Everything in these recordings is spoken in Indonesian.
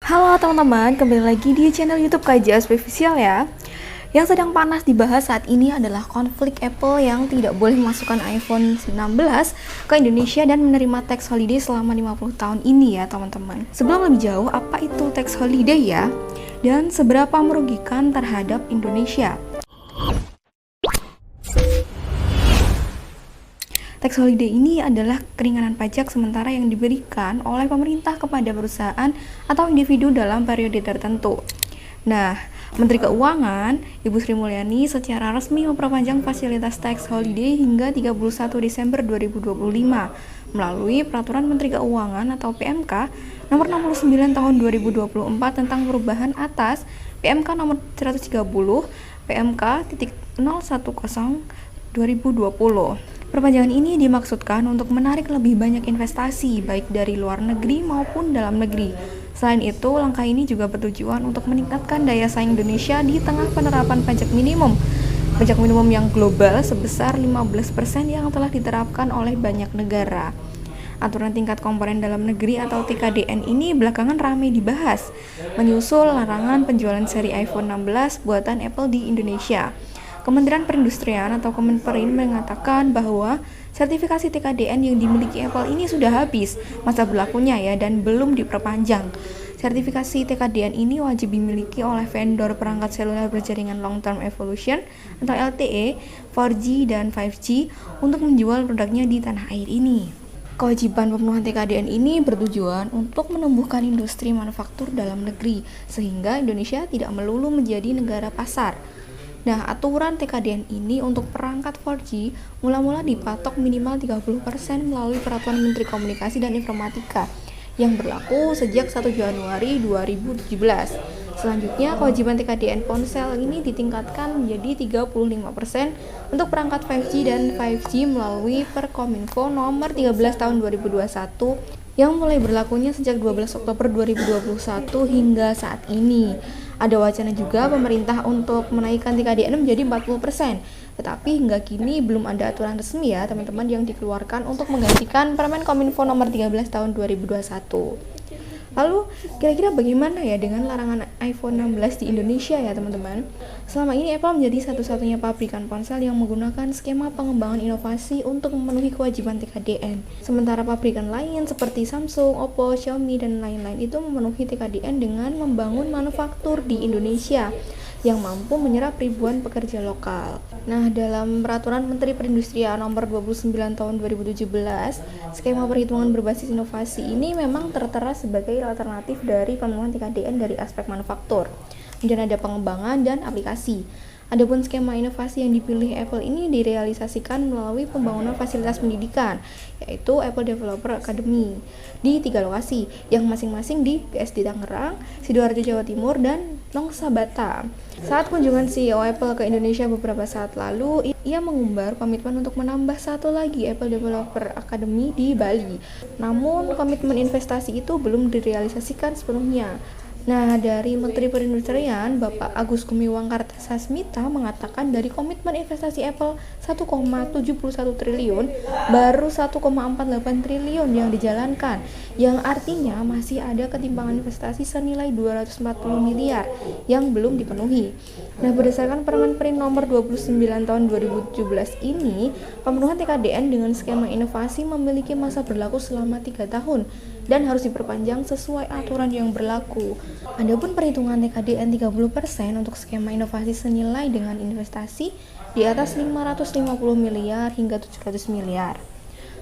Halo teman-teman, kembali lagi di channel YouTube KJS Official ya. Yang sedang panas dibahas saat ini adalah konflik Apple yang tidak boleh memasukkan iPhone 16 ke Indonesia dan menerima tax holiday selama 50 tahun ini ya teman-teman. Sebelum lebih jauh, apa itu tax holiday ya? Dan seberapa merugikan terhadap Indonesia? Tax holiday ini adalah keringanan pajak sementara yang diberikan oleh pemerintah kepada perusahaan atau individu dalam periode tertentu. Nah, Menteri Keuangan, Ibu Sri Mulyani secara resmi memperpanjang fasilitas tax holiday hingga 31 Desember 2025 melalui Peraturan Menteri Keuangan atau PMK nomor 69 tahun 2024 tentang perubahan atas PMK nomor 130 PMK.010 2020. Perpanjangan ini dimaksudkan untuk menarik lebih banyak investasi, baik dari luar negeri maupun dalam negeri. Selain itu, langkah ini juga bertujuan untuk meningkatkan daya saing Indonesia di tengah penerapan pajak minimum. Pajak minimum yang global sebesar 15% yang telah diterapkan oleh banyak negara. Aturan tingkat komponen dalam negeri atau TKDN ini belakangan ramai dibahas, menyusul larangan penjualan seri iPhone 16 buatan Apple di Indonesia. Kementerian Perindustrian atau Kemenperin mengatakan bahwa sertifikasi TKDN yang dimiliki Apple ini sudah habis masa berlakunya ya dan belum diperpanjang. Sertifikasi TKDN ini wajib dimiliki oleh vendor perangkat seluler berjaringan Long Term Evolution atau LTE, 4G dan 5G untuk menjual produknya di tanah air ini. Kewajiban pemenuhan TKDN ini bertujuan untuk menumbuhkan industri manufaktur dalam negeri sehingga Indonesia tidak melulu menjadi negara pasar. Nah, aturan TKDN ini untuk perangkat 4G mula-mula dipatok minimal 30% melalui Peraturan Menteri Komunikasi dan Informatika yang berlaku sejak 1 Januari 2017. Selanjutnya, kewajiban TKDN ponsel ini ditingkatkan menjadi 35% untuk perangkat 5G dan 5G melalui Perkominfo nomor 13 tahun 2021 yang mulai berlakunya sejak 12 Oktober 2021 hingga saat ini. Ada wacana juga pemerintah untuk menaikkan TKDN menjadi 40%, tetapi hingga kini belum ada aturan resmi ya teman-teman yang dikeluarkan untuk menggantikan Permen Kominfo nomor 13 tahun 2021. Lalu, kira-kira bagaimana ya dengan larangan iPhone 16 di Indonesia ya teman-teman? Selama ini Apple menjadi satu-satunya pabrikan ponsel yang menggunakan skema pengembangan inovasi untuk memenuhi kewajiban TKDN. Sementara pabrikan lain seperti Samsung, Oppo, Xiaomi, dan lain-lain itu memenuhi TKDN dengan membangun manufaktur di Indonesia yang mampu menyerap ribuan pekerja lokal. Nah, dalam Peraturan Menteri Perindustrian nomor 29 tahun 2017, skema perhitungan berbasis inovasi ini memang tertera sebagai alternatif dari pemenuhan TKDN dari aspek manufaktur. Kemudian ada pengembangan dan aplikasi. Adapun skema inovasi yang dipilih Apple ini direalisasikan melalui pembangunan fasilitas pendidikan, yaitu Apple Developer Academy di 3 lokasi, yang masing-masing di PSD Tangerang, Sidoarjo Jawa Timur, dan Longsabata. Saat kunjungan CEO Apple ke Indonesia beberapa saat lalu, ia mengumbar komitmen untuk menambah satu lagi Apple Developer Academy di Bali. Namun, komitmen investasi itu belum direalisasikan sepenuhnya. Nah, dari Menteri Perindustrian, Bapak Agus Gumiwang Kartasasmita mengatakan dari komitmen investasi Apple 1,71 triliun, baru 1,48 triliun yang dijalankan, yang artinya masih ada ketimpangan investasi senilai 240 miliar yang belum dipenuhi. Nah, berdasarkan Permen Perin nomor 29 tahun 2017 ini, pemenuhan TKDN dengan skema inovasi memiliki masa berlaku selama 3 tahun dan harus diperpanjang sesuai aturan yang berlaku. Adapun perhitungan TKDN 30% untuk skema inovasi senilai dengan investasi di atas 550 miliar hingga 700 miliar.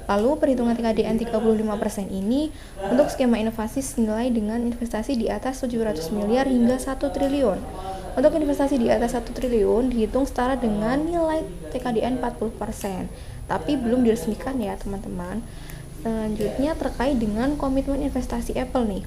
Lalu perhitungan TKDN 35% ini untuk skema inovasi senilai dengan investasi di atas 700 miliar hingga 1 triliun. Untuk investasi di atas 1 triliun dihitung setara dengan nilai TKDN 40%, tapi belum diresmikan ya teman-teman. Selanjutnya terkait dengan komitmen investasi Apple nih.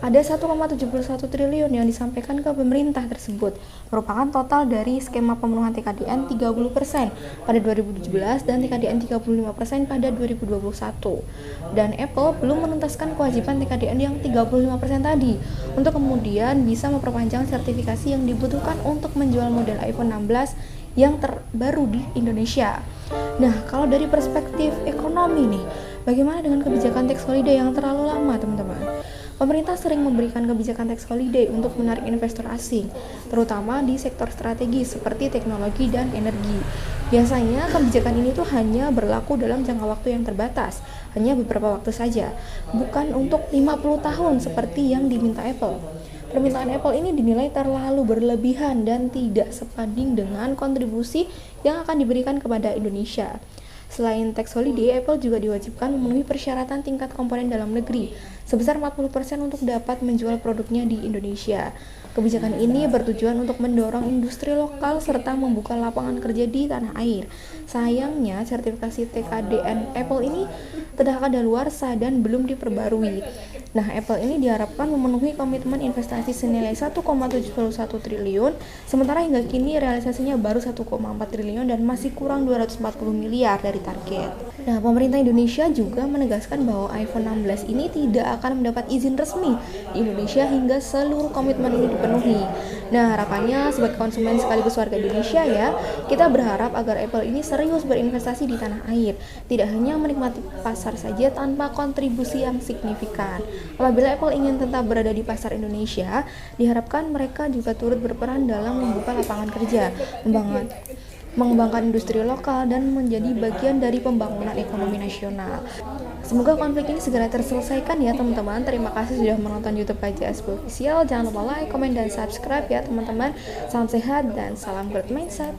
Ada 1,71 triliun yang disampaikan ke pemerintah tersebut, merupakan total dari skema pemenuhan TKDN 30% pada 2017 dan TKDN 35% pada 2021. Dan Apple belum menuntaskan kewajiban TKDN yang 35% tadi, untuk kemudian bisa memperpanjang sertifikasi yang dibutuhkan untuk menjual model iPhone 16 yang terbaru di Indonesia. Nah, kalau dari perspektif ekonomi nih, bagaimana dengan kebijakan tax holiday yang terlalu lama, teman-teman? Pemerintah sering memberikan kebijakan tax holiday untuk menarik investor asing, terutama di sektor strategis seperti teknologi dan energi. Biasanya kebijakan ini tuh hanya berlaku dalam jangka waktu yang terbatas, hanya beberapa waktu saja, bukan untuk 50 tahun seperti yang diminta Apple. Permintaan Apple ini dinilai terlalu berlebihan dan tidak sebanding dengan kontribusi yang akan diberikan kepada Indonesia. Selain tax holiday, Apple juga diwajibkan memenuhi persyaratan tingkat komponen dalam negeri sebesar 40% untuk dapat menjual produknya di Indonesia. Kebijakan ini bertujuan untuk mendorong industri lokal serta membuka lapangan kerja di tanah air. Sayangnya, sertifikasi TKDN Apple ini telah kadaluarsa dan belum diperbarui. Nah, Apple ini diharapkan memenuhi komitmen investasi senilai 1,71 triliun, sementara hingga kini realisasinya baru 1,4 triliun dan masih kurang 240 miliar dari target. Nah, pemerintah Indonesia juga menegaskan bahwa iPhone 16 ini tidak akan mendapat izin resmi di Indonesia hingga seluruh komitmen ini dipenuhi. Nah, harapannya sebagai konsumen sekaligus warga Indonesia ya, kita berharap agar Apple ini serius berinvestasi di tanah air, tidak hanya menikmati pasar saja tanpa kontribusi yang signifikan. Apabila Apple ingin tetap berada di pasar Indonesia, diharapkan mereka juga turut berperan dalam membuka lapangan kerja, mengembangkan industri lokal, dan menjadi bagian dari pembangunan ekonomi nasional. Semoga konflik ini segera terselesaikan ya teman-teman. Terima kasih sudah menonton YouTube KJSP Official. Jangan lupa like, komen, dan subscribe ya teman-teman. Salam sehat dan salam growth mindset.